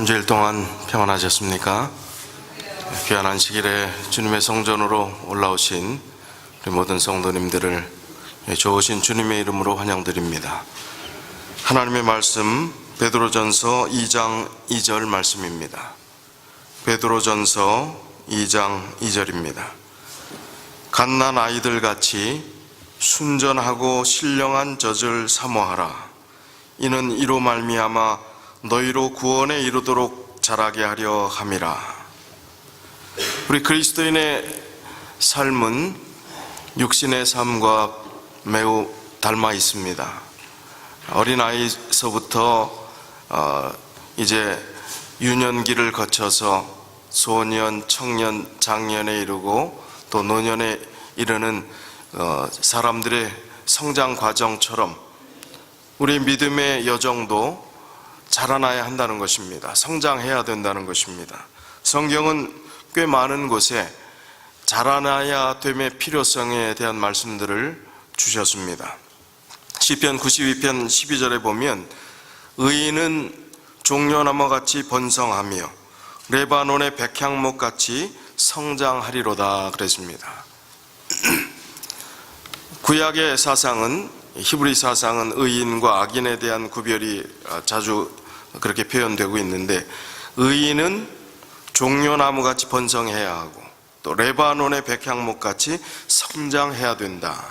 한 주일 동안 평안하셨습니까? 귀한 안식일에 주님의 성전으로 올라오신 우리 모든 성도님들을 좋으신 주님의 이름으로 환영드립니다. 하나님의 말씀 베드로전서 2장 2절 말씀입니다. 베드로전서 2장 2절입니다. 갓난 아이들 같이 순전하고 신령한 젖을 사모하라. 이는 이로 말미암아 너희로 구원에 이르도록 자라게 하려 함이라. 우리 그리스도인의 삶은 육신의 삶과 매우 닮아 있습니다. 어린아이서부터 이제 유년기를 거쳐서 소년, 청년, 장년에 이르고 또 노년에 이르는 사람들의 성장 과정처럼 우리 믿음의 여정도 자라나야 한다는 것입니다. 성장해야 된다는 것입니다. 성경은 꽤 많은 곳에 자라나야 됨의 필요성에 대한 말씀들을 주셨습니다. 시편 92편 12절에 보면 의인은 종려나무같이 번성하며 레바논의 백향목같이 성장하리로다 그랬습니다. 구약의 사상은, 히브리 사상은 의인과 악인에 대한 구별이 자주 그렇게 표현되고 있는데, 의인은 종려나무같이 번성해야 하고 또 레바논의 백향목같이 성장해야 된다.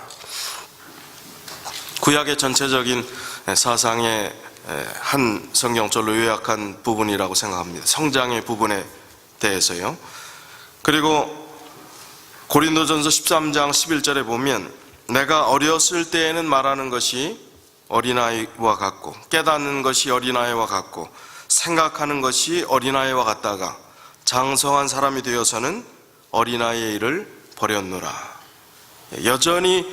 구약의 전체적인 사상의 한 성경절로 요약한 부분이라고 생각합니다. 성장의 부분에 대해서요. 그리고 고린도전서 13장 11절에 보면 내가 어렸을 때에는 말하는 것이 어린아이와 같고 깨닫는 것이 어린아이와 같고 생각하는 것이 어린아이와 같다가 장성한 사람이 되어서는 어린아이의 일을 버렸노라. 여전히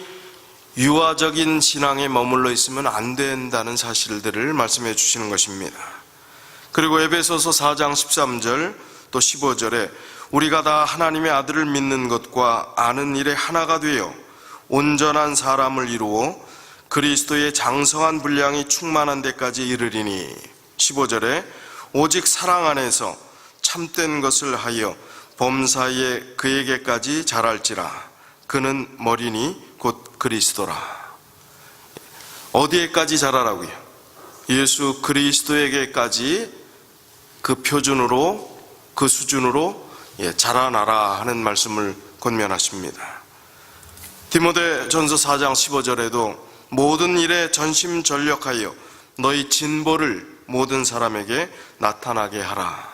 유아적인 신앙에 머물러 있으면 안 된다는 사실들을 말씀해 주시는 것입니다. 그리고 에베소서 4장 13절 또 15절에 우리가 다 하나님의 아들을 믿는 것과 아는 일에 하나가 되어 온전한 사람을 이루어 그리스도의 장성한 분량이 충만한 데까지 이르리니 15절에 오직 사랑 안에서 참된 것을 하여 범사에 그에게까지 자랄지라. 그는 머리니 곧 그리스도라. 어디에까지 자라라고요? 예수 그리스도에게까지 그 표준으로 그 수준으로 자라나라 하는 말씀을 권면하십니다. 디모데전서 4장 15절에도 모든 일에 전심전력하여 너희 진보를 모든 사람에게 나타나게 하라.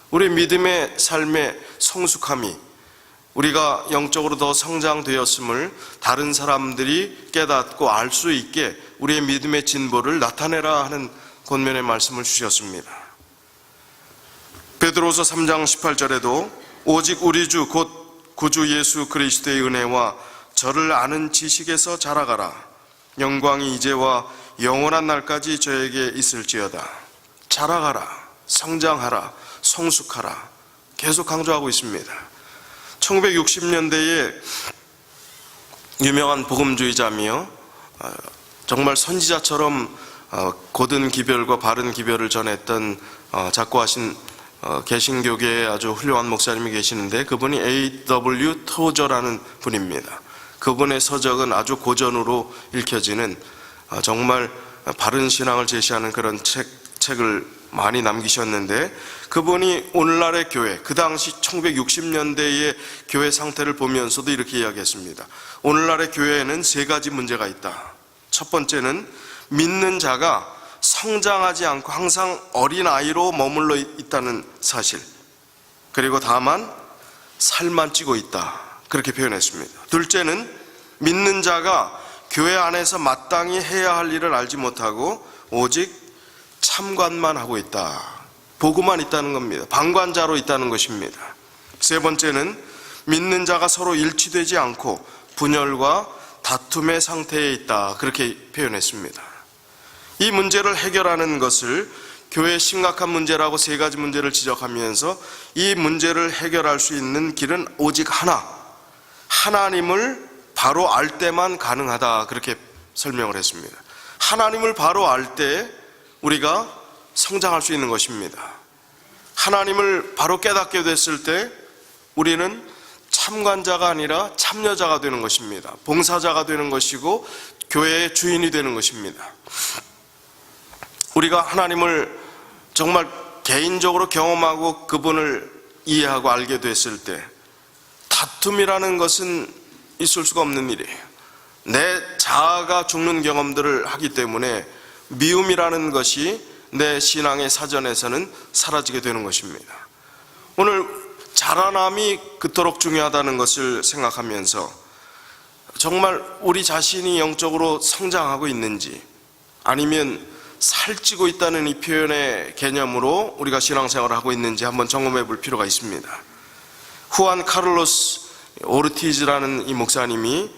우리 믿음의 삶의 성숙함이 우리가 영적으로 더 성장되었음을 다른 사람들이 깨닫고 알 수 있게 우리의 믿음의 진보를 나타내라 하는 권면의 말씀을 주셨습니다. 베드로서 3장 18절에도 오직 우리 주 곧 구주 예수 그리스도의 은혜와 저를 아는 지식에서 자라가라. 영광이 이제와 영원한 날까지 저에게 있을지어다. 자라가라, 성장하라, 성숙하라 계속 강조하고 있습니다. 1960년대에 유명한 복음주의자며 정말 선지자처럼 고든 기별과 바른 기별을 전했던 작고하신 개신교계의 아주 훌륭한 목사님이 계시는데 그분이 A.W. 토저라는 분입니다. 그분의 서적은 아주 고전으로 읽혀지는 정말 바른 신앙을 제시하는 그런 책을 많이 남기셨는데 그분이 오늘날의 교회, 그 당시 1960년대의 교회 상태를 보면서도 이렇게 이야기했습니다. 오늘날의 교회에는 세 가지 문제가 있다. 첫 번째는 믿는 자가 성장하지 않고 항상 어린아이로 머물러 있다는 사실, 그리고 다만 살만 찌고 있다, 그렇게 표현했습니다. 둘째는 믿는 자가 교회 안에서 마땅히 해야 할 일을 알지 못하고 오직 참관만 하고 있다, 보고만 있다는 겁니다. 방관자로 있다는 것입니다. 세 번째는 믿는 자가 서로 일치되지 않고 분열과 다툼의 상태에 있다, 그렇게 표현했습니다. 이 문제를 해결하는 것을 교회의 심각한 문제라고 세 가지 문제를 지적하면서 이 문제를 해결할 수 있는 길은 오직 하나, 하나님을 바로 알 때만 가능하다, 그렇게 설명을 했습니다. 하나님을 바로 알 때 우리가 성장할 수 있는 것입니다. 하나님을 바로 깨닫게 됐을 때 우리는 참관자가 아니라 참여자가 되는 것입니다. 봉사자가 되는 것이고 교회의 주인이 되는 것입니다. 우리가 하나님을 정말 개인적으로 경험하고 그분을 이해하고 알게 됐을 때 다툼이라는 것은 있을 수가 없는 일이에요. 내 자아가 죽는 경험들을 하기 때문에 미움이라는 것이 내 신앙의 사전에서는 사라지게 되는 것입니다. 오늘 자라남이 그토록 중요하다는 것을 생각하면서 정말 우리 자신이 영적으로 성장하고 있는지 아니면 살찌고 있다는 이 표현의 개념으로 우리가 신앙생활을 하고 있는지 한번 점검해 볼 필요가 있습니다. 후안 카를로스 오르티즈라는 이 목사님이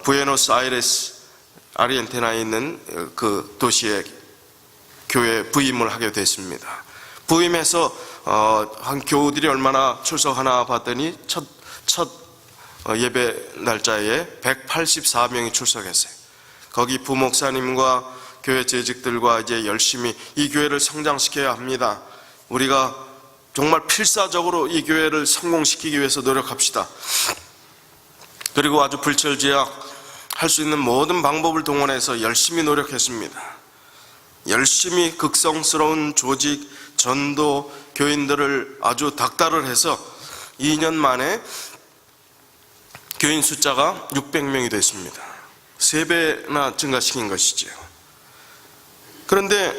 부에노스아이레스 아르헨티나에 있는 그 도시에 교회에 부임을 하게 됐습니다. 부임해서 한 교우들이 얼마나 출석하나 봤더니 첫 예배 날짜에 184명이 출석했어요. 거기 부목사님과 교회 재직들과 이제 열심히 이 교회를 성장시켜야 합니다. 우리가 정말 필사적으로 이 교회를 성공시키기 위해서 노력합시다. 그리고 아주 불철지약 할 수 있는 모든 방법을 동원해서 열심히 노력했습니다. 열심히 극성스러운 조직, 전도, 교인들을 아주 닥달을 해서 2년 만에 교인 숫자가 600명이 됐습니다. 3배나 증가시킨 것이죠. 그런데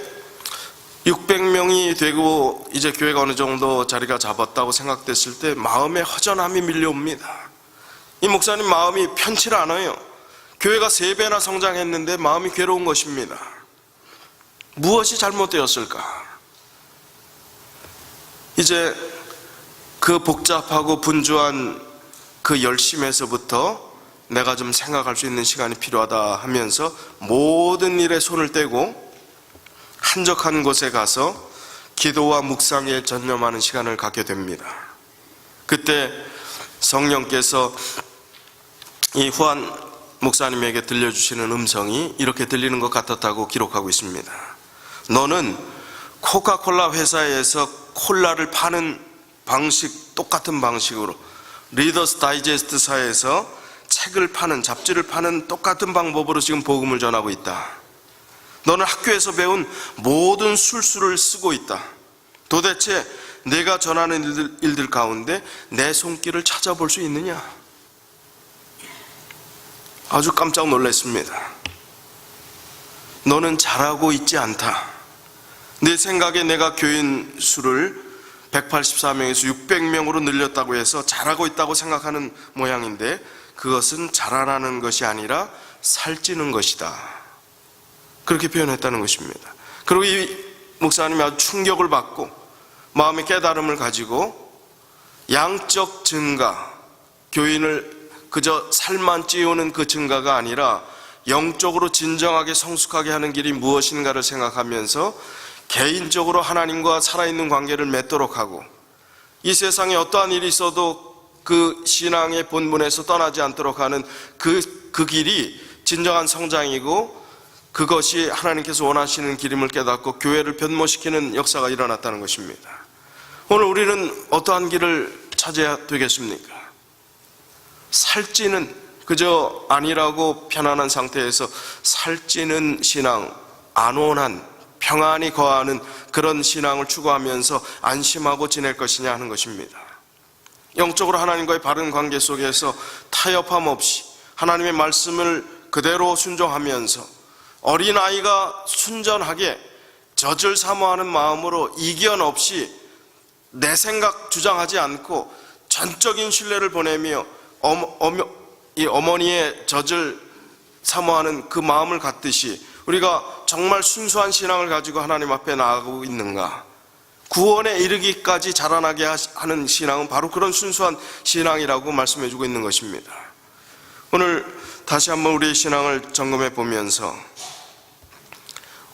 600명이 되고 이제 교회가 어느 정도 자리가 잡았다고 생각됐을 때 마음에 허전함이 밀려옵니다. 이 목사님 마음이 편치 않아요. 교회가 3배나 성장했는데 마음이 괴로운 것입니다. 무엇이 잘못되었을까? 이제 그 복잡하고 분주한 그 열심에서부터 내가 좀 생각할 수 있는 시간이 필요하다 하면서 모든 일에 손을 떼고 한적한 곳에 가서 기도와 묵상에 전념하는 시간을 갖게 됩니다. 그때 성령께서 이 후안 목사님에게 들려주시는 음성이 이렇게 들리는 것 같았다고 기록하고 있습니다. 너는 코카콜라 회사에서 콜라를 파는 방식, 똑같은 방식으로 리더스 다이제스트사에서 책을 파는, 잡지를 파는 똑같은 방법으로 지금 복음을 전하고 있다. 너는 학교에서 배운 모든 술수를 쓰고 있다. 도대체 내가 전하는 일들 가운데 내 손길을 찾아볼 수 있느냐? 아주 깜짝 놀랐습니다. 너는 잘하고 있지 않다. 내 생각에 내가 교인 수를 184명에서 600명으로 늘렸다고 해서 잘하고 있다고 생각하는 모양인데 그것은 자라나는 것이 아니라 살찌는 것이다. 그렇게 표현했다는 것입니다. 그리고 이 목사님이 아주 충격을 받고 마음의 깨달음을 가지고 양적 증가, 교인을 그저 살만 찌우는 그 증가가 아니라 영적으로 진정하게 성숙하게 하는 길이 무엇인가를 생각하면서 개인적으로 하나님과 살아있는 관계를 맺도록 하고 이 세상에 어떠한 일이 있어도 그 신앙의 본분에서 떠나지 않도록 하는 그 길이 진정한 성장이고 그것이 하나님께서 원하시는 길임을 깨닫고 교회를 변모시키는 역사가 일어났다는 것입니다. 오늘 우리는 어떠한 길을 찾아야 되겠습니까? 살찌는, 그저 아니라고 편안한 상태에서 살찌는 신앙, 안온한, 평안이 거하는 그런 신앙을 추구하면서 안심하고 지낼 것이냐 하는 것입니다. 영적으로 하나님과의 바른 관계 속에서 타협함 없이 하나님의 말씀을 그대로 순종하면서 어린아이가 순전하게 젖을 사모하는 마음으로 이견 없이 내 생각 주장하지 않고 전적인 신뢰를 보내며 이 어머니의 젖을 사모하는 그 마음을 갖듯이 우리가 정말 순수한 신앙을 가지고 하나님 앞에 나아가고 있는가? 구원에 이르기까지 자라나게 하는 신앙은 바로 그런 순수한 신앙이라고 말씀해주고 있는 것입니다. 오늘 다시 한번 우리의 신앙을 점검해 보면서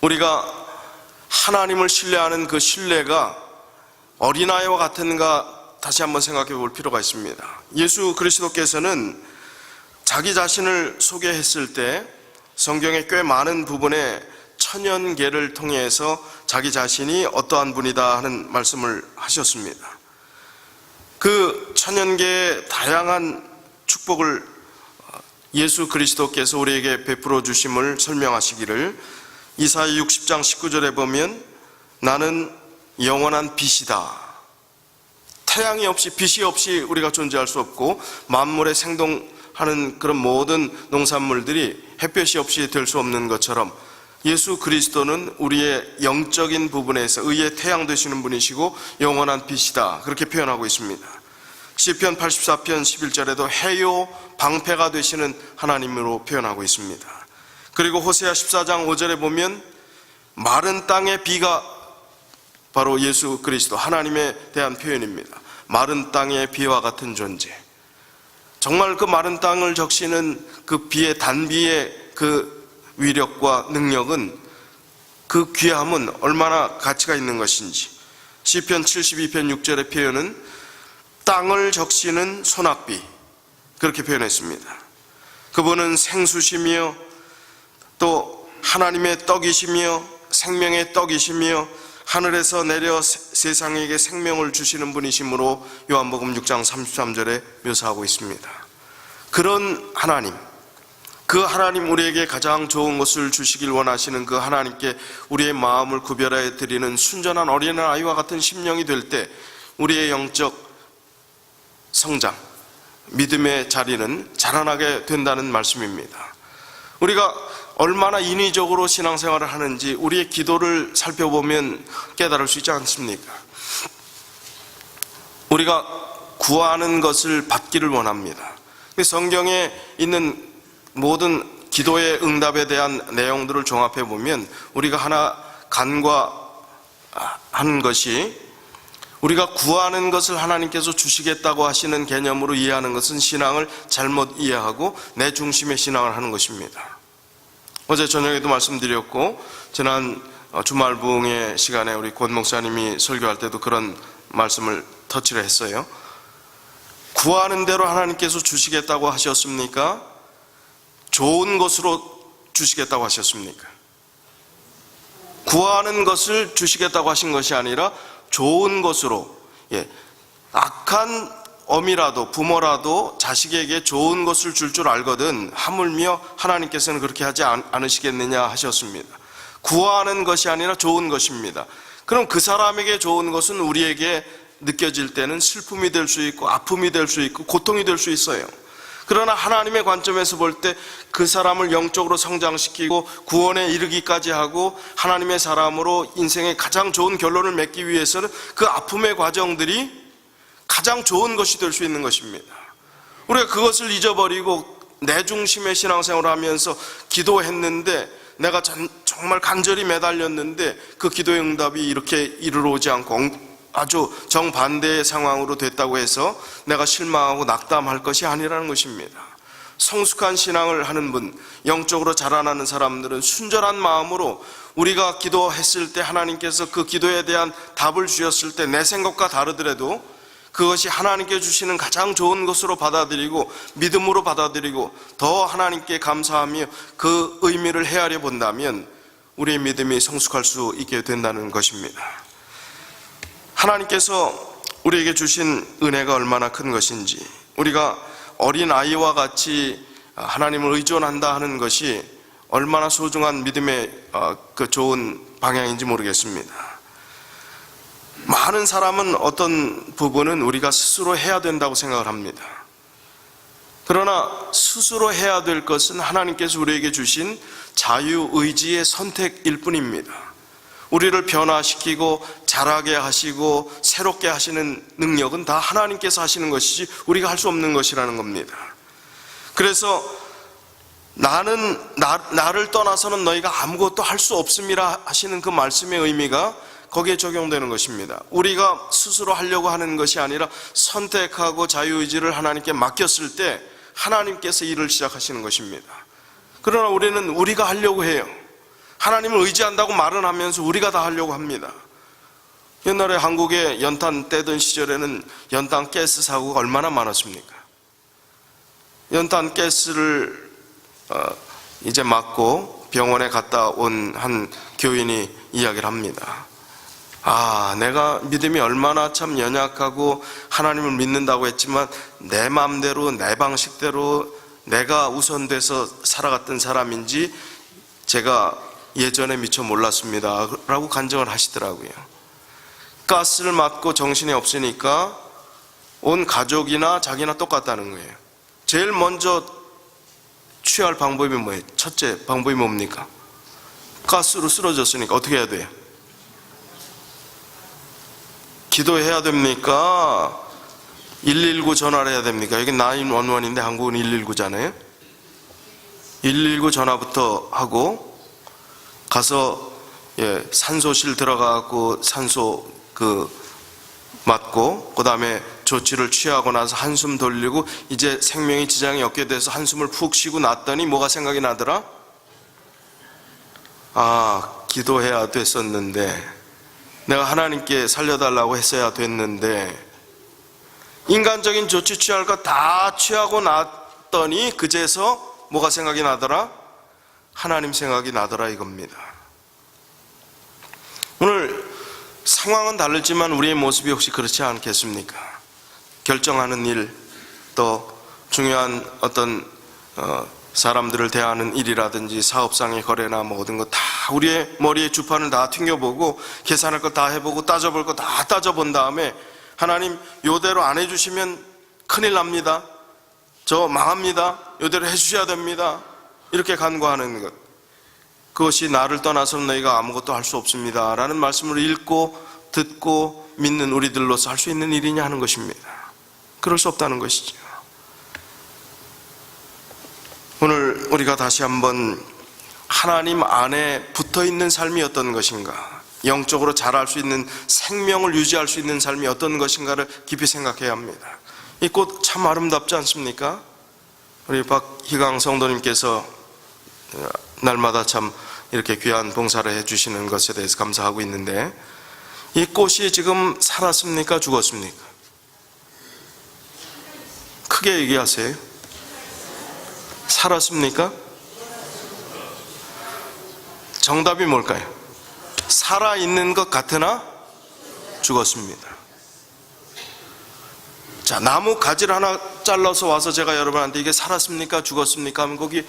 우리가 하나님을 신뢰하는 그 신뢰가 어린아이와 같은가 다시 한번 생각해 볼 필요가 있습니다. 예수 그리스도께서는 자기 자신을 소개했을 때 성경의 꽤 많은 부분에 천연계를 통해서 자기 자신이 어떠한 분이다 하는 말씀을 하셨습니다. 그 천연계의 다양한 축복을 예수 그리스도께서 우리에게 베풀어 주심을 설명하시기를 이사야 60장 19절에 보면 나는 영원한 빛이다. 태양이 없이 빛이 없이 우리가 존재할 수 없고 만물에 생동하는 그런 모든 농산물들이 햇볕이 없이 될 수 없는 것처럼 예수 그리스도는 우리의 영적인 부분에서 의의 태양 되시는 분이시고 영원한 빛이다. 그렇게 표현하고 있습니다. 시편 84편 11절에도 해요 방패가 되시는 하나님으로 표현하고 있습니다. 그리고 호세아 14장 5절에 보면 마른 땅의 비가 바로 예수 그리스도 하나님에 대한 표현입니다. 마른 땅의 비와 같은 존재. 정말 그 마른 땅을 적시는 그 비의 단비의 그 위력과 능력은 그 귀함은 얼마나 가치가 있는 것인지. 시편 72편 6절의 표현은 땅을 적시는 소낙비 그렇게 표현했습니다. 그분은 생수시며 또 하나님의 떡이시며 생명의 떡이시며 하늘에서 내려 세상에게 생명을 주시는 분이시므로 요한복음 6장 33절에 묘사하고 있습니다. 그런 하나님, 그 하나님 우리에게 가장 좋은 것을 주시길 원하시는 그 하나님께 우리의 마음을 구별하여 드리는 순전한 어린아이와 같은 심령이 될 때 우리의 영적 성장, 믿음의 자리는 자라나게 된다는 말씀입니다. 우리가 얼마나 인위적으로 신앙생활을 하는지 우리의 기도를 살펴보면 깨달을 수 있지 않습니까? 우리가 구하는 것을 받기를 원합니다. 성경에 있는 모든 기도의 응답에 대한 내용들을 종합해 보면 우리가 하나 간과하는 것이 우리가 구하는 것을 하나님께서 주시겠다고 하시는 개념으로 이해하는 것은 신앙을 잘못 이해하고 내 중심의 신앙을 하는 것입니다. 어제 저녁에도 말씀드렸고 지난 주말 부흥의 시간에 우리 권 목사님이 설교할 때도 그런 말씀을 터치를 했어요. 구하는 대로 하나님께서 주시겠다고 하셨습니까? 좋은 것으로 주시겠다고 하셨습니까? 구하는 것을 주시겠다고 하신 것이 아니라 좋은 것으로, 악한 어미라도 부모라도 자식에게 좋은 것을 줄 줄 알거든 하물며 하나님께서는 그렇게 하지 않으시겠느냐 하셨습니다. 구하는 것이 아니라 좋은 것입니다. 그럼 그 사람에게 좋은 것은 우리에게 느껴질 때는 슬픔이 될 수 있고 아픔이 될 수 있고 고통이 될 수 있어요. 그러나 하나님의 관점에서 볼 때 그 사람을 영적으로 성장시키고 구원에 이르기까지 하고 하나님의 사람으로 인생의 가장 좋은 결론을 맺기 위해서는 그 아픔의 과정들이 가장 좋은 것이 될 수 있는 것입니다. 우리가 그것을 잊어버리고 내 중심의 신앙생활을 하면서 기도했는데 내가 정말 간절히 매달렸는데 그 기도의 응답이 이렇게 이르러 오지 않고 아주 정반대의 상황으로 됐다고 해서 내가 실망하고 낙담할 것이 아니라는 것입니다. 성숙한 신앙을 하는 분, 영적으로 자라나는 사람들은 순전한 마음으로 우리가 기도했을 때 하나님께서 그 기도에 대한 답을 주셨을 때 내 생각과 다르더라도 그것이 하나님께 주시는 가장 좋은 것으로 받아들이고 믿음으로 받아들이고 더 하나님께 감사하며 그 의미를 헤아려 본다면 우리의 믿음이 성숙할 수 있게 된다는 것입니다. 하나님께서 우리에게 주신 은혜가 얼마나 큰 것인지, 우리가 어린아이와 같이 하나님을 의존한다 하는 것이 얼마나 소중한 믿음의 그 좋은 방향인지 모르겠습니다. 많은 사람은 어떤 부분은 우리가 스스로 해야 된다고 생각을 합니다. 그러나 스스로 해야 될 것은 하나님께서 우리에게 주신 자유의지의 선택일 뿐입니다. 우리를 변화시키고 자라게 하시고 새롭게 하시는 능력은 다 하나님께서 하시는 것이지 우리가 할 수 없는 것이라는 겁니다. 그래서 나를 떠나서는 너희가 아무것도 할 수 없음이라 하시는 그 말씀의 의미가 거기에 적용되는 것입니다. 우리가 스스로 하려고 하는 것이 아니라 선택하고 자유의지를 하나님께 맡겼을 때 하나님께서 일을 시작하시는 것입니다. 그러나 우리는 우리가 하려고 해요. 하나님을 의지한다고 말은 하면서 우리가 다 하려고 합니다. 옛날에 한국에 연탄 떼던 시절에는 연탄 가스 사고가 얼마나 많았습니까? 연탄 가스를 이제 막고 병원에 갔다 온 한 교인이 이야기를 합니다. 내가 믿음이 얼마나 참 연약하고 하나님을 믿는다고 했지만 내 마음대로 내 방식대로 내가 우선돼서 살아갔던 사람인지 제가 예전에 미처 몰랐습니다 라고 간증을 하시더라고요. 가스를 맞고 정신이 없으니까 온 가족이나 자기나 똑같다는 거예요. 제일 먼저 취할 방법이 뭐예요? 첫째 방법이 뭡니까? 가스로 쓰러졌으니까 어떻게 해야 돼요? 기도해야 됩니까? 119 전화를 해야 됩니까? 여기 911인데 한국은 119잖아요. 119 전화부터 하고 가서 산소실 들어가고 산소 맞고 그 다음에 조치를 취하고 나서 한숨 돌리고 이제 생명이 지장이 없게 돼서 한숨을 푹 쉬고 났더니 뭐가 생각이 나더라? 기도해야 됐었는데 내가 하나님께 살려달라고 했어야 됐는데 인간적인 조치 취할 거 다 취하고 났더니 그제서 뭐가 생각이 나더라? 하나님 생각이 나더라 이겁니다. 오늘 상황은 다르지만 우리의 모습이 혹시 그렇지 않겠습니까? 결정하는 일, 또 중요한 어떤 사람들을 대하는 일이라든지 사업상의 거래나 모든 거 다 우리의 머리에 주판을 다 튕겨보고 계산할 거 다 해보고 따져볼 거 다 따져본 다음에 하나님 요대로 안 해주시면 큰일 납니다. 저 망합니다. 요대로 해주셔야 됩니다. 이렇게 간구하는 것, 그것이 나를 떠나서는 너희가 아무것도 할 수 없습니다 라는 말씀을 읽고 듣고 믿는 우리들로서 할 수 있는 일이냐 하는 것입니다. 그럴 수 없다는 것이죠. 오늘 우리가 다시 한번 하나님 안에 붙어있는 삶이 어떤 것인가, 영적으로 자랄 수 있는 생명을 유지할 수 있는 삶이 어떤 것인가를 깊이 생각해야 합니다. 이 꽃 참 아름답지 않습니까? 우리 박희강 성도님께서 날마다 참 이렇게 귀한 봉사를 해주시는 것에 대해서 감사하고 있는데, 이 꽃이 지금 살았습니까? 죽었습니까? 크게 얘기하세요. 살았습니까? 정답이 뭘까요? 살아있는 것 같으나 죽었습니다. 자, 나무 가지를 하나 잘라서 와서 제가 여러분한테 이게 살았습니까? 죽었습니까? 하면 거기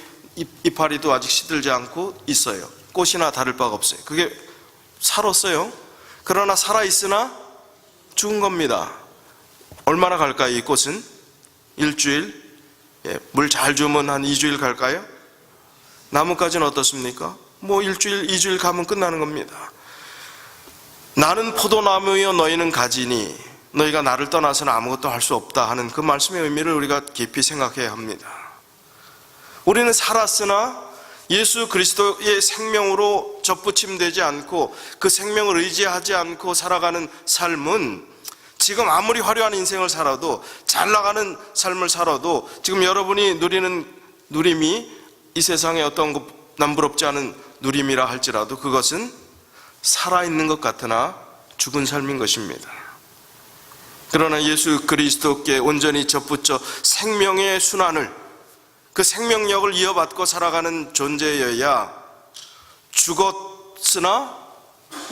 이파리도 아직 시들지 않고 있어요. 꽃이나 다를 바가 없어요. 그게 살았어요. 그러나 살아있으나 죽은 겁니다. 얼마나 갈까요? 이 꽃은? 일주일? 물 잘 주면 한 2주일 갈까요? 나뭇가지는 어떻습니까? 뭐 일주일, 2주일 가면 끝나는 겁니다. 나는 포도나무여 너희는 가지니 너희가 나를 떠나서는 아무것도 할 수 없다 하는 그 말씀의 의미를 우리가 깊이 생각해야 합니다. 우리는 살았으나 예수 그리스도의 생명으로 접붙임되지 않고 그 생명을 의지하지 않고 살아가는 삶은 지금 아무리 화려한 인생을 살아도, 잘 나가는 삶을 살아도 지금 여러분이 누리는 누림이 이 세상에 어떤 남부럽지 않은 누림이라 할지라도 그것은 살아있는 것 같으나 죽은 삶인 것입니다. 그러나 예수 그리스도께 온전히 접붙여 생명의 순환을, 그 생명력을 이어받고 살아가는 존재여야 죽었으나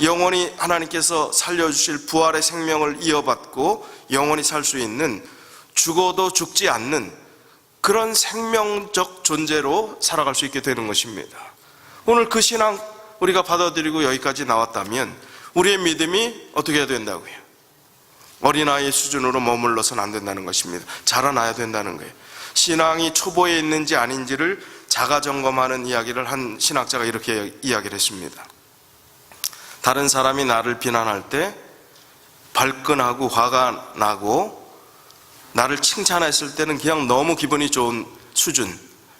영원히 하나님께서 살려주실 부활의 생명을 이어받고 영원히 살 수 있는, 죽어도 죽지 않는 그런 생명적 존재로 살아갈 수 있게 되는 것입니다. 오늘 그 신앙 우리가 받아들이고 여기까지 나왔다면 우리의 믿음이 어떻게 해야 된다고요? 어린아이의 수준으로 머물러서는 안 된다는 것입니다. 자라나야 된다는 거예요. 신앙이 초보에 있는지 아닌지를 자가점검하는 이야기를 한 신학자가 이렇게 이야기를 했습니다. 다른 사람이 나를 비난할 때 발끈하고 화가 나고 나를 칭찬했을 때는 그냥 너무 기분이 좋은 수준,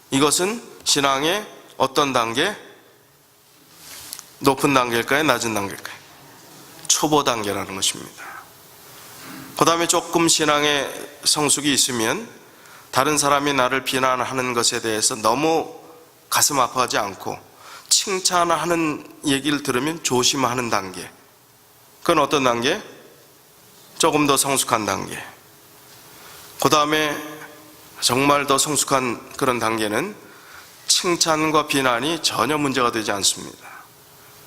이것은 신앙의 어떤 단계? 높은 단계일까요? 낮은 단계일까요? 초보 단계라는 것입니다. 그 다음에 조금 신앙의 성숙이 있으면 다른 사람이 나를 비난하는 것에 대해서 너무 가슴 아파하지 않고 칭찬하는 얘기를 들으면 조심하는 단계, 그건 어떤 단계? 조금 더 성숙한 단계. 그 다음에 정말 더 성숙한 그런 단계는 칭찬과 비난이 전혀 문제가 되지 않습니다.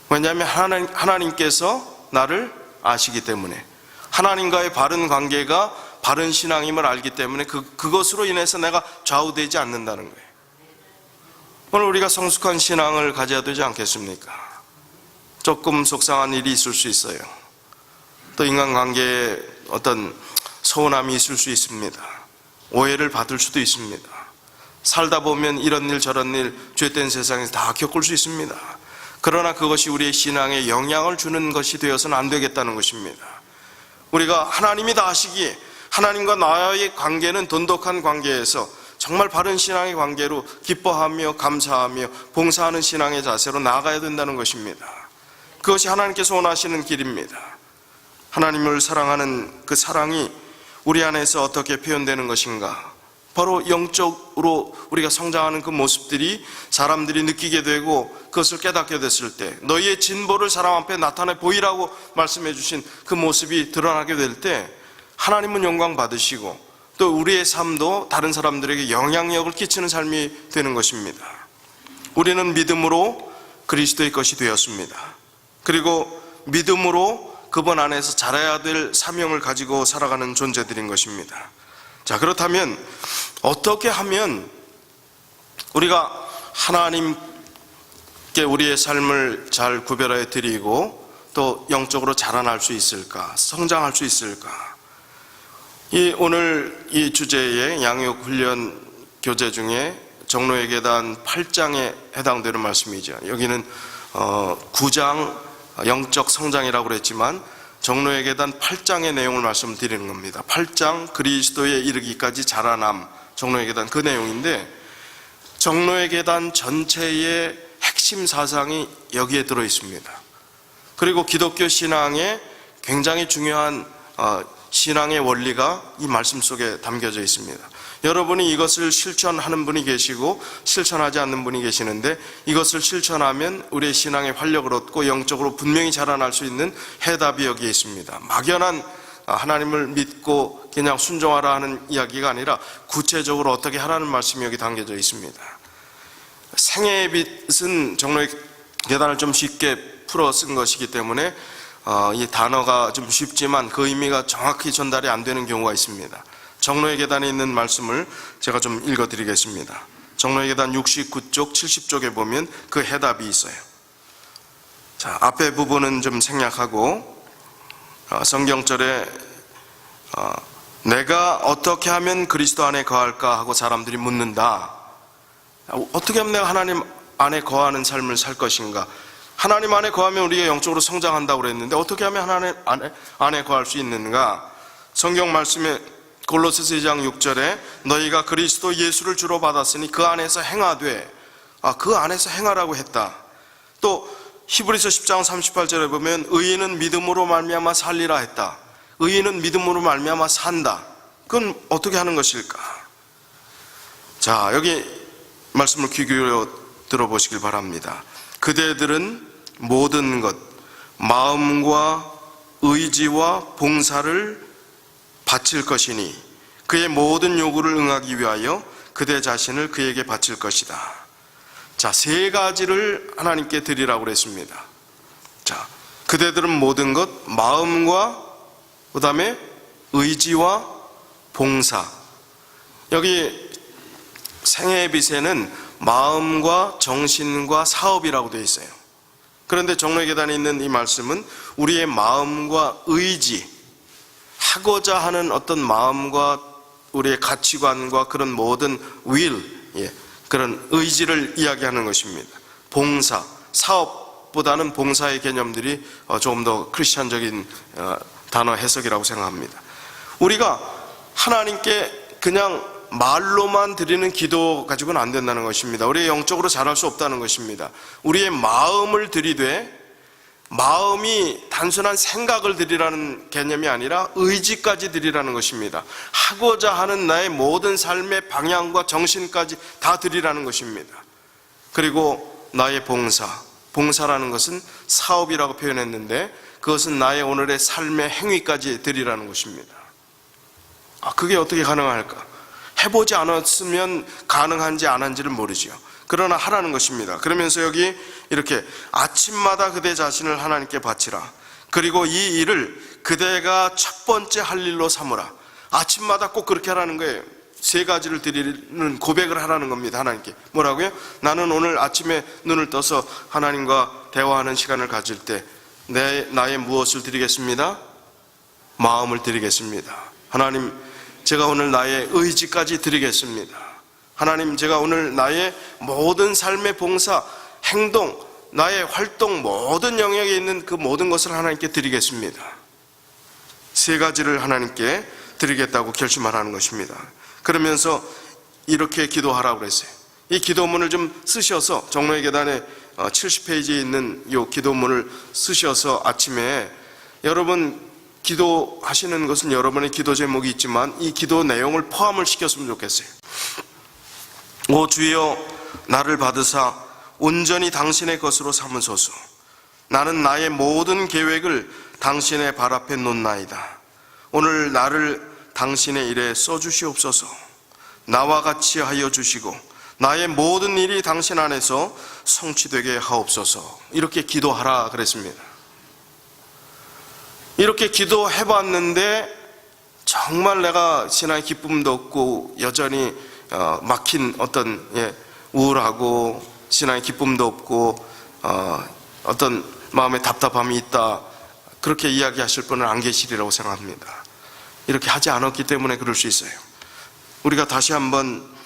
왜냐하면 하나님께서 나를 아시기 때문에, 하나님과의 바른 관계가 바른 신앙임을 알기 때문에 그것으로 인해서 내가 좌우되지 않는다는 거예요. 오늘 우리가 성숙한 신앙을 가져야 되지 않겠습니까? 조금 속상한 일이 있을 수 있어요. 또 인간관계에 어떤 서운함이 있을 수 있습니다. 오해를 받을 수도 있습니다. 살다 보면 이런 일 저런 일 죄된 세상에서 다 겪을 수 있습니다. 그러나 그것이 우리의 신앙에 영향을 주는 것이 되어서는 안 되겠다는 것입니다. 우리가 하나님이 다 아시기에 하나님과 나의 관계는 돈독한 관계에서 정말 바른 신앙의 관계로 기뻐하며 감사하며 봉사하는 신앙의 자세로 나아가야 된다는 것입니다. 그것이 하나님께서 원하시는 길입니다. 하나님을 사랑하는 그 사랑이 우리 안에서 어떻게 표현되는 것인가? 바로 영적으로 우리가 성장하는 그 모습들이 사람들이 느끼게 되고 그것을 깨닫게 됐을 때, 너희의 진보를 사람 앞에 나타내 보이라고 말씀해 주신 그 모습이 드러나게 될 때 하나님은 영광 받으시고 또 우리의 삶도 다른 사람들에게 영향력을 끼치는 삶이 되는 것입니다. 우리는 믿음으로 그리스도의 것이 되었습니다. 그리고 믿음으로 그분 안에서 자라야 될 사명을 가지고 살아가는 존재들인 것입니다. 자, 그렇다면 어떻게 하면 우리가 하나님께 우리의 삶을 잘 구별해 드리고 또 영적으로 자라날 수 있을까? 성장할 수 있을까? 오늘 이 주제의 양육훈련 교재 중에 종로의 계단 8장에 해당되는 말씀이죠. 여기는 9장 영적 성장이라고 그랬지만 종로의 계단 8장의 내용을 말씀드리는 겁니다. 8장 그리스도에 이르기까지 자라남, 종로의 계단 그 내용인데, 종로의 계단 전체의 핵심 사상이 여기에 들어 있습니다. 그리고 기독교 신앙의 굉장히 중요한 신앙의 원리가 이 말씀 속에 담겨져 있습니다. 여러분이 이것을 실천하는 분이 계시고 실천하지 않는 분이 계시는데, 이것을 실천하면 우리의 신앙의 활력을 얻고 영적으로 분명히 자라날 수 있는 해답이 여기에 있습니다. 막연한 하나님을 믿고 그냥 순종하라 하는 이야기가 아니라 구체적으로 어떻게 하라는 말씀이 여기 담겨져 있습니다. 생애의 빛은 종로의 계단을 좀 쉽게 풀어 쓴 것이기 때문에 이 단어가 좀 쉽지만 그 의미가 정확히 전달이 안 되는 경우가 있습니다. 종로의 계단에 있는 말씀을 제가 좀 읽어드리겠습니다. 종로의 계단 69쪽, 70쪽에 보면 그 해답이 있어요. 자, 앞에 부분은 좀 생략하고 성경절에 내가 어떻게 하면 그리스도 안에 거할까 하고 사람들이 묻는다. 어떻게 하면 내가 하나님 안에 거하는 삶을 살 것인가? 하나님 안에 거하면 우리가 영적으로 성장한다고 그랬는데 어떻게 하면 하나님 안에 거할 수 있는가? 성경 말씀에 골로새서 2장 6절에 너희가 그리스도 예수를 주로 받았으니 그 안에서 행하되, 그 안에서 행하라고 했다. 또 히브리서 10장 38절에 보면 의인은 믿음으로 말미암아 살리라 했다. 의인은 믿음으로 말미암아 산다. 그건 어떻게 하는 것일까? 자, 여기 말씀을 귀 기울여 들어보시길 바랍니다. 그대들은 모든 것, 마음과 의지와 봉사를 바칠 것이니 그의 모든 요구를 응하기 위하여 그대 자신을 그에게 바칠 것이다. 자, 세 가지를 하나님께 드리라고 그랬습니다. 자, 그대들은 모든 것, 마음과 그 다음에 의지와 봉사. 여기 생애의 빛에는 마음과 정신과 사업이라고 되어 있어요. 그런데 종로의 계단에 있는 이 말씀은 우리의 마음과 의지, 하고자 하는 어떤 마음과 우리의 가치관과 그런 모든 그런 의지를 이야기하는 것입니다. 봉사, 사업보다는 봉사의 개념들이 조금 더 크리스찬적인 단어 해석이라고 생각합니다. 우리가 하나님께 그냥 말로만 드리는 기도 가지고는 안 된다는 것입니다. 우리의 영적으로 자랄 수 없다는 것입니다. 우리의 마음을 드리되, 마음이 단순한 생각을 드리라는 개념이 아니라 의지까지 드리라는 것입니다. 하고자 하는 나의 모든 삶의 방향과 정신까지 다 드리라는 것입니다. 그리고 나의 봉사라는 것은 사업이라고 표현했는데 그것은 나의 오늘의 삶의 행위까지 드리라는 것입니다. 그게 어떻게 가능할까? 해보지 않았으면 가능한지 안 한지를 모르죠. 그러나 하라는 것입니다. 그러면서 여기 이렇게 아침마다 그대 자신을 하나님께 바치라. 그리고 이 일을 그대가 첫 번째 할 일로 삼으라. 아침마다 꼭 그렇게 하라는 거예요. 세 가지를 드리는 고백을 하라는 겁니다. 하나님께 뭐라고요? 나는 오늘 아침에 눈을 떠서 하나님과 대화하는 시간을 가질 때 나의 무엇을 드리겠습니다? 마음을 드리겠습니다. 하나님, 제가 오늘 나의 의지까지 드리겠습니다. 하나님, 제가 오늘 나의 모든 삶의 봉사, 행동, 나의 활동, 모든 영역에 있는 그 모든 것을 하나님께 드리겠습니다. 세 가지를 하나님께 드리겠다고 결심하라는 것입니다. 그러면서 이렇게 기도하라고 그랬어요. 이 기도문을 좀 쓰셔서 종로의 계단에 70페이지에 있는 이 기도문을 쓰셔서 아침에 여러분 기도하시는 것은 여러분의 기도 제목이 있지만 이 기도 내용을 포함을 시켰으면 좋겠어요. 오 주여, 나를 받으사 온전히 당신의 것으로 삼으소서. 나는 나의 모든 계획을 당신의 발 앞에 놓나이다. 오늘 나를 당신의 일에 써주시옵소서. 나와 같이 하여 주시고 나의 모든 일이 당신 안에서 성취되게 하옵소서. 이렇게 기도하라 그랬습니다. 이렇게 기도해봤는데 정말 내가 신앙의 기쁨도 없고 여전히 막힌 어떤 우울하고 신앙의 기쁨도 없고 어떤 마음의 답답함이 있다, 그렇게 이야기하실 분은 안 계시리라고 생각합니다. 이렇게 하지 않았기 때문에 그럴 수 있어요. 우리가 다시 한번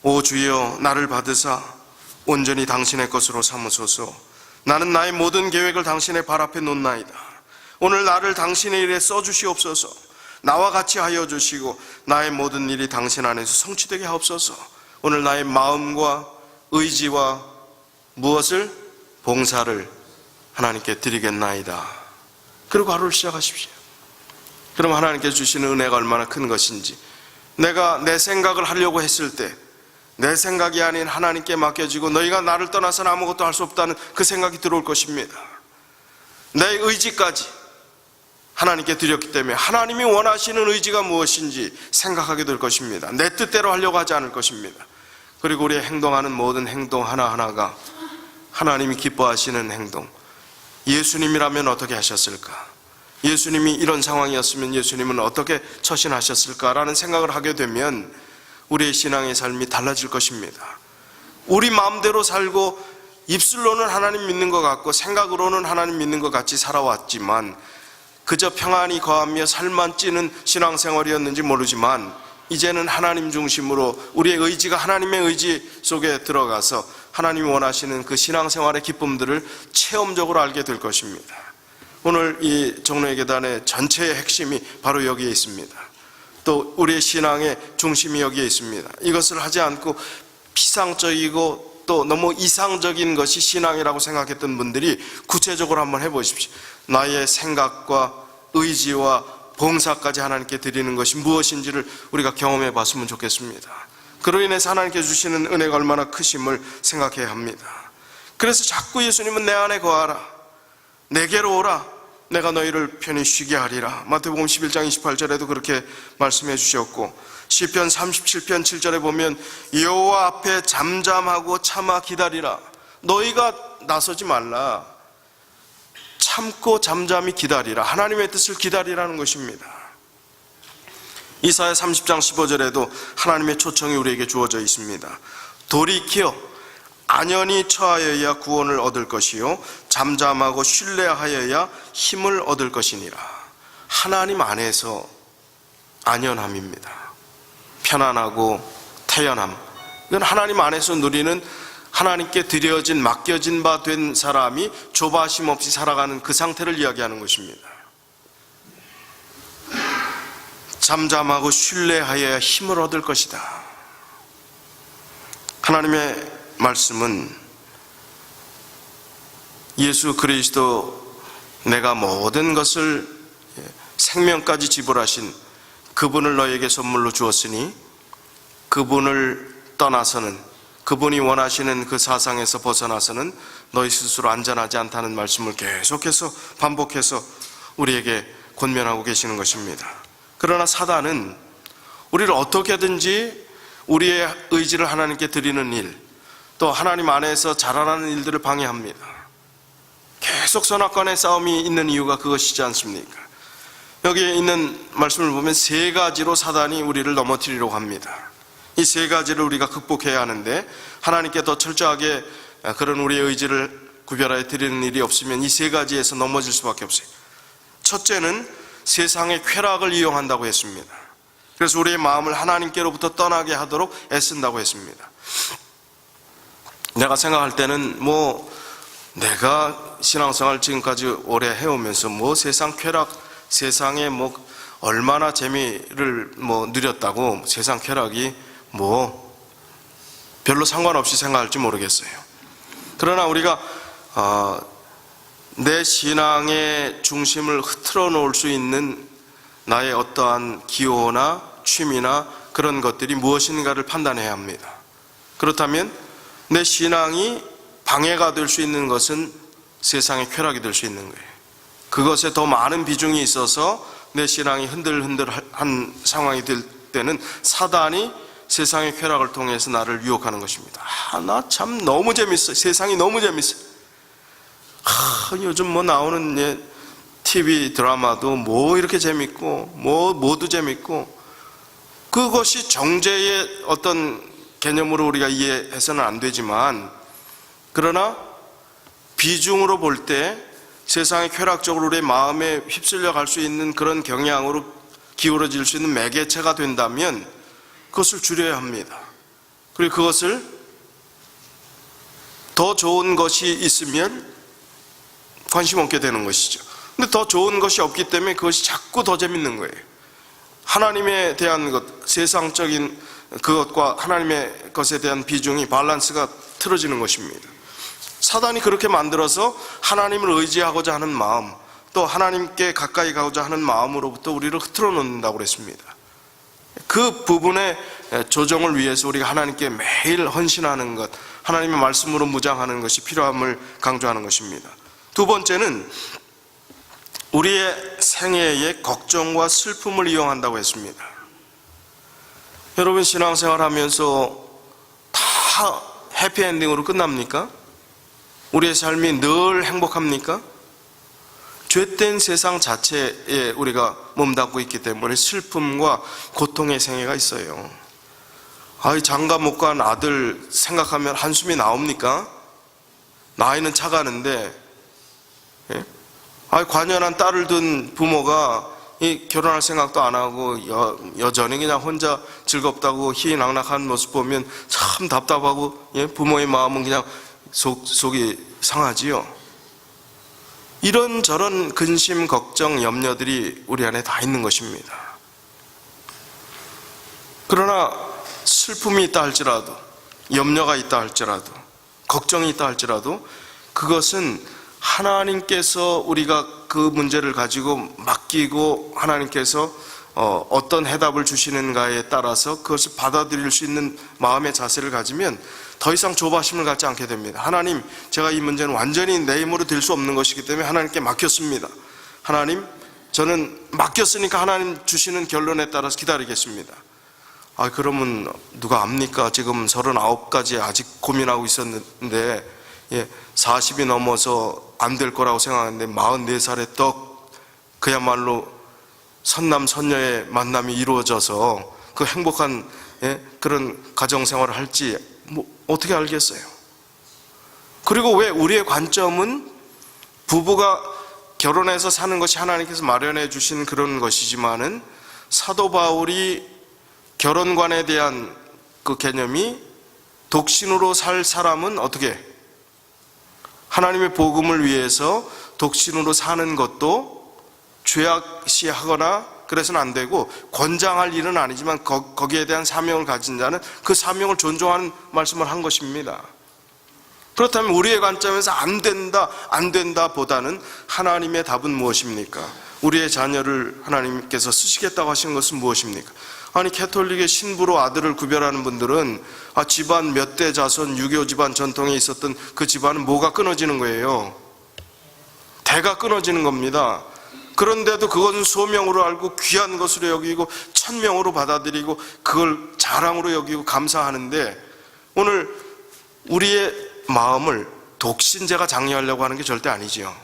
오 주여, 나를 받으사 온전히 당신의 것으로 삼으소서. 나는 나의 모든 계획을 당신의 발 앞에 놓나이다. 오늘 나를 당신의 일에 써주시옵소서. 나와 같이 하여 주시고 나의 모든 일이 당신 안에서 성취되게 하옵소서. 오늘 나의 마음과 의지와 무엇을? 봉사를 하나님께 드리겠나이다. 그리고 하루를 시작하십시오. 그럼 하나님께서 주시는 은혜가 얼마나 큰 것인지, 내가 내 생각을 하려고 했을 때 내 생각이 아닌 하나님께 맡겨지고 너희가 나를 떠나서는 아무것도 할 수 없다는 그 생각이 들어올 것입니다. 내 의지까지 하나님께 드렸기 때문에 하나님이 원하시는 의지가 무엇인지 생각하게 될 것입니다. 내 뜻대로 하려고 하지 않을 것입니다. 그리고 우리의 행동하는 모든 행동 하나하나가 하나님이 기뻐하시는 행동. 예수님이라면 어떻게 하셨을까? 예수님이 이런 상황이었으면 예수님은 어떻게 처신하셨을까라는 생각을 하게 되면 우리의 신앙의 삶이 달라질 것입니다. 우리 마음대로 살고 입술로는 하나님 믿는 것 같고 생각으로는 하나님 믿는 것 같이 살아왔지만 그저 평안히 거하며 살만 찌는 신앙생활이었는지 모르지만 이제는 하나님 중심으로 우리의 의지가 하나님의 의지 속에 들어가서 하나님이 원하시는 그 신앙생활의 기쁨들을 체험적으로 알게 될 것입니다. 오늘 이 종로의 계단의 전체의 핵심이 바로 여기에 있습니다. 또 우리의 신앙의 중심이 여기에 있습니다. 이것을 하지 않고 피상적이고 또 너무 이상적인 것이 신앙이라고 생각했던 분들이 구체적으로 한번 해보십시오. 나의 생각과 의지와 봉사까지 하나님께 드리는 것이 무엇인지를 우리가 경험해 봤으면 좋겠습니다. 그로 인해서 하나님께 주시는 은혜가 얼마나 크심을 생각해야 합니다. 그래서 자꾸 예수님은 내 안에 거하라, 내게로 오라, 내가 너희를 편히 쉬게 하리라. 마태복음 11장 28절에도 그렇게 말씀해 주셨고, 시편 37편 7절에 보면 여호와 앞에 잠잠하고 참아 기다리라. 너희가 나서지 말라, 참고 잠잠히 기다리라. 하나님의 뜻을 기다리라는 것입니다. 이사야 30장 15절에도 하나님의 초청이 우리에게 주어져 있습니다. 돌이켜 안연히 처하여야 구원을 얻을 것이요 잠잠하고 신뢰하여야 힘을 얻을 것이니라. 하나님 안에서 안연함입니다. 편안하고 태연함, 이건 하나님 안에서 누리는, 하나님께 드려진 맡겨진 바 된 사람이 조바심 없이 살아가는 그 상태를 이야기하는 것입니다. 잠잠하고 신뢰하여야 힘을 얻을 것이다. 하나님의 말씀은 예수 그리스도, 내가 모든 것을 생명까지 지불하신 그분을 너에게 선물로 주었으니 그분을 떠나서는, 그분이 원하시는 그 사상에서 벗어나서는 너희 스스로 안전하지 않다는 말씀을 계속해서 반복해서 우리에게 권면하고 계시는 것입니다. 그러나 사단은 우리를 어떻게든지 우리의 의지를 하나님께 드리는 일, 또 하나님 안에서 자라나는 일들을 방해합니다. 계속 선악간의 싸움이 있는 이유가 그것이지 않습니까? 여기에 있는 말씀을 보면 세 가지로 사단이 우리를 넘어뜨리려고 합니다. 이 세 가지를 우리가 극복해야 하는데, 하나님께 더 철저하게 그런 우리의 의지를 구별하여 드리는 일이 없으면 이 세 가지에서 넘어질 수밖에 없어요. 첫째는 세상의 쾌락을 이용한다고 했습니다. 그래서 우리의 마음을 하나님께로부터 떠나게 하도록 애쓴다고 했습니다. 내가 생각할 때는 내가 신앙생활 지금까지 오래 해오면서 세상 쾌락, 세상에 얼마나 재미를 누렸다고 세상 쾌락이 별로 상관없이 생각할지 모르겠어요. 그러나 우리가 내 신앙의 중심을 흐트러 놓을 수 있는 나의 어떠한 기호나 취미나 그런 것들이 무엇인가를 판단해야 합니다. 그렇다면 내 신앙이 방해가 될 수 있는 것은 세상의 쾌락이 될 수 있는 거예요. 그것에 더 많은 비중이 있어서 내 신앙이 흔들흔들한 상황이 될 때는 사단이 세상의 쾌락을 통해서 나를 유혹하는 것입니다. 나 참 너무 재밌어. 세상이 너무 재밌어. 요즘 나오는 TV 드라마도 이렇게 재밌고 모두 재밌고, 그것이 정죄의 어떤 개념으로 우리가 이해해서는 안 되지만, 그러나 비중으로 볼 때 세상의 쾌락적으로 우리의 마음에 휩쓸려 갈 수 있는 그런 경향으로 기울어질 수 있는 매개체가 된다면 그것을 줄여야 합니다. 그리고 그것을 더 좋은 것이 있으면 관심 없게 되는 것이죠. 근데 더 좋은 것이 없기 때문에 그것이 자꾸 더 재밌는 거예요. 하나님에 대한 것, 세상적인 그것과 하나님의 것에 대한 비중이, 밸런스가 틀어지는 것입니다. 사단이 그렇게 만들어서 하나님을 의지하고자 하는 마음, 또 하나님께 가까이 가고자 하는 마음으로부터 우리를 흐트러 놓는다고 그랬습니다. 그 부분의 조정을 위해서 우리가 하나님께 매일 헌신하는 것, 하나님의 말씀으로 무장하는 것이 필요함을 강조하는 것입니다. 두 번째는 우리의 생애의 걱정과 슬픔을 이용한다고 했습니다. 여러분, 신앙생활 하면서 다 해피엔딩으로 끝납니까? 우리의 삶이 늘 행복합니까? 죄된 세상 자체에 우리가 몸담고 있기 때문에 슬픔과 고통의 생애가 있어요. 장가 못 간 아들 생각하면 한숨이 나옵니까? 나이는 차가는데, 관연한 딸을 둔 부모가 결혼할 생각도 안 하고 여전히 그냥 혼자 즐겁다고 희희낙낙한 모습 보면 참 답답하고, 부모의 마음은 그냥 속이 상하지요. 이런저런 근심, 걱정, 염려들이 우리 안에 다 있는 것입니다. 그러나 슬픔이 있다 할지라도, 염려가 있다 할지라도, 걱정이 있다 할지라도, 그것은 하나님께서 우리가 그 문제를 가지고 맡기고 하나님께서 어떤 해답을 주시는가에 따라서 그것을 받아들일 수 있는 마음의 자세를 가지면 더 이상 조바심을 갖지 않게 됩니다. 하나님, 제가 이 문제는 완전히 내 힘으로 될 수 없는 것이기 때문에 하나님께 맡겼습니다. 하나님, 저는 맡겼으니까 하나님 주시는 결론에 따라서 기다리겠습니다. 그러면 누가 압니까? 지금 39까지 아직 고민하고 있었는데 40이 넘어서 안 될 거라고 생각하는데 44살에 떡 그야말로 선남선녀의 만남이 이루어져서 그 행복한 그런 가정생활을 할지 어떻게 알겠어요? 그리고 왜 우리의 관점은 부부가 결혼해서 사는 것이 하나님께서 마련해 주신 그런 것이지만은, 사도 바울이 결혼관에 대한 그 개념이 독신으로 살 사람은 어떻게, 하나님의 복음을 위해서 독신으로 사는 것도 죄악시하거나 그래서는 안 되고, 권장할 일은 아니지만 거기에 대한 사명을 가진 자는 그 사명을 존중하는 말씀을 한 것입니다. 그렇다면 우리의 관점에서 안 된다 보다는 하나님의 답은 무엇입니까? 우리의 자녀를 하나님께서 쓰시겠다고 하신 것은 무엇입니까? 캐톨릭의 신부로 아들을 구별하는 분들은 집안 몇 대 자손, 유교 집안 전통에 있었던 그 집안은 뭐가 끊어지는 거예요? 대가 끊어지는 겁니다. 그런데도 그것은 소명으로 알고 귀한 것으로 여기고 천명으로 받아들이고 그걸 자랑으로 여기고 감사하는데, 오늘 우리의 마음을 독신제가 장려하려고 하는 게 절대 아니지요.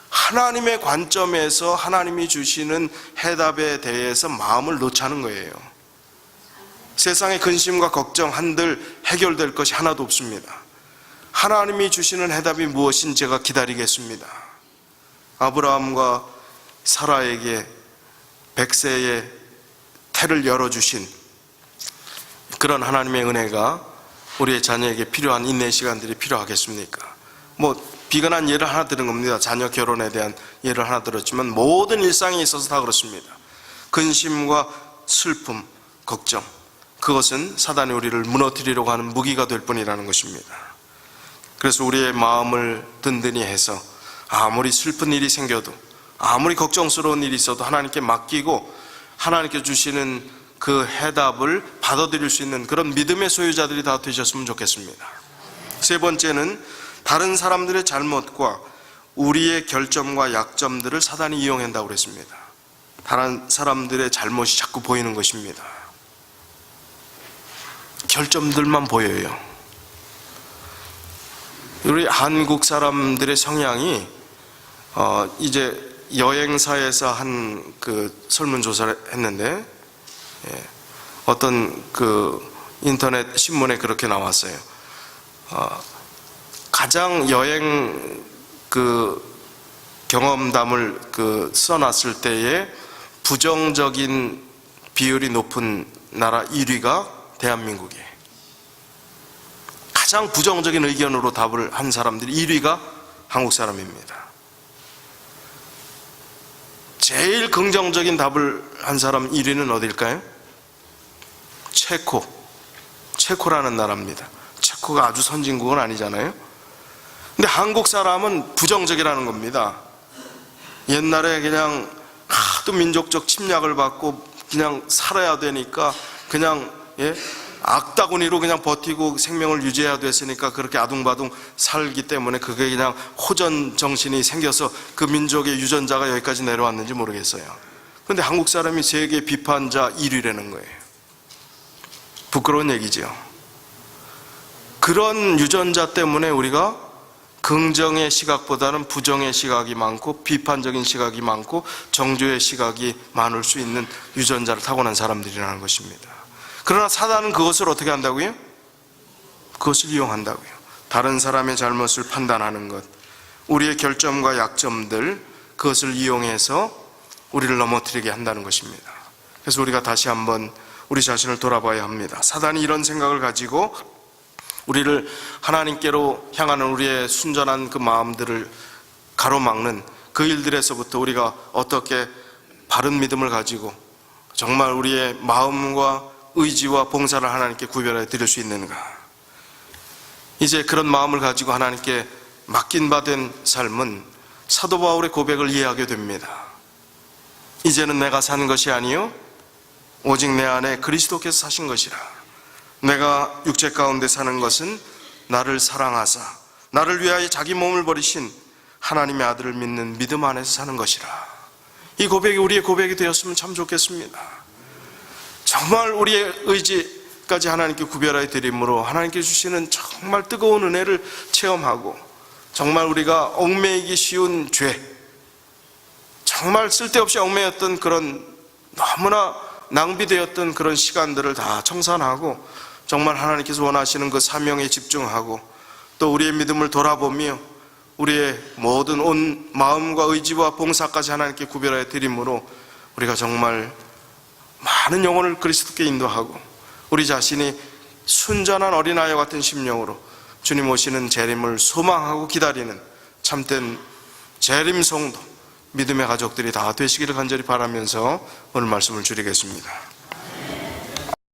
하나님의 관점에서 하나님이 주시는 해답에 대해서 마음을 놓자는 거예요. 세상의 근심과 걱정 한들 해결될 것이 하나도 없습니다. 하나님이 주시는 해답이 무엇인지 제가 기다리겠습니다. 아브라함과 사라에게 100세의 태를 열어주신 그런 하나님의 은혜가 우리의 자녀에게 필요한 인내 시간들이 필요하겠습니까? 비근한 예를 하나 들은 겁니다. 자녀 결혼에 대한 예를 하나 들었지만 모든 일상에 있어서 다 그렇습니다. 근심과 슬픔, 걱정, 그것은 사단이 우리를 무너뜨리려고 하는 무기가 될 뿐이라는 것입니다. 그래서 우리의 마음을 든든히 해서 아무리 슬픈 일이 생겨도, 아무리 걱정스러운 일이 있어도 하나님께 맡기고 하나님께 주시는 그 해답을 받아들일 수 있는 그런 믿음의 소유자들이 다 되셨으면 좋겠습니다. 세 번째는 다른 사람들의 잘못과 우리의 결점과 약점들을 사단이 이용한다고 그랬습니다. 다른 사람들의 잘못이 자꾸 보이는 것입니다. 결점들만 보여요. 우리 한국 사람들의 성향이 이제 여행사에서 한 그 설문조사를 했는데 어떤 그 인터넷 신문에 그렇게 나왔어요. 가장 여행 그 경험담을 써놨을 때에 부정적인 비율이 높은 나라 1위가 대한민국이에요. 가장 부정적인 의견으로 답을 한 사람들이 1위가 한국 사람입니다. 제일 긍정적인 답을 한 사람 1위는 어딜까요? 체코라는 나라입니다. 체코가 아주 선진국은 아니잖아요. 근데 한국 사람은 부정적이라는 겁니다. 옛날에 그냥 하도 민족적 침략을 받고 그냥 살아야 되니까 그냥 악다구니로 그냥 버티고 생명을 유지해야 됐으니까 그렇게 아둥바둥 살기 때문에 그게 그냥 호전 정신이 생겨서 그 민족의 유전자가 여기까지 내려왔는지 모르겠어요. 그런데 한국 사람이 세계 비판자 1위라는 거예요. 부끄러운 얘기죠. 그런 유전자 때문에 우리가 긍정의 시각보다는 부정의 시각이 많고 비판적인 시각이 많고 정죄의 시각이 많을 수 있는 유전자를 타고난 사람들이라는 것입니다. 그러나 사단은 그것을 어떻게 한다고요? 그것을 이용한다고요. 다른 사람의 잘못을 판단하는 것, 우리의 결점과 약점들, 그것을 이용해서 우리를 넘어뜨리게 한다는 것입니다. 그래서 우리가 다시 한번 우리 자신을 돌아봐야 합니다. 사단이 이런 생각을 가지고 우리를 하나님께로 향하는 우리의 순전한 그 마음들을 가로막는 그 일들에서부터 우리가 어떻게 바른 믿음을 가지고 정말 우리의 마음과 의지와 봉사를 하나님께 구별해 드릴 수 있는가. 이제 그런 마음을 가지고 하나님께 맡긴 바 된 삶은 사도 바울의 고백을 이해하게 됩니다. 이제는 내가 사는 것이 아니요 오직 내 안에 그리스도께서 사신 것이라. 내가 육체 가운데 사는 것은 나를 사랑하사 나를 위하여 자기 몸을 버리신 하나님의 아들을 믿는 믿음 안에서 사는 것이라. 이 고백이 우리의 고백이 되었으면 참 좋겠습니다. 정말 우리의 의지까지 하나님께 구별하여 드림으로 하나님께 주시는 정말 뜨거운 은혜를 체험하고 정말 우리가 얽매이기 쉬운 죄, 정말 쓸데없이 얽매였던 그런 너무나 낭비되었던 그런 시간들을 다 청산하고 정말 하나님께서 원하시는 그 사명에 집중하고 또 우리의 믿음을 돌아보며 우리의 모든 온 마음과 의지와 봉사까지 하나님께 구별하여 드림으로 우리가 정말 많은 영혼을 그리스도께 인도하고 우리 자신이 순전한 어린아이와 같은 심령으로 주님 오시는 재림을 소망하고 기다리는 참된 재림 성도 믿음의 가족들이 다 되시기를 간절히 바라면서 오늘 말씀을 줄이겠습니다.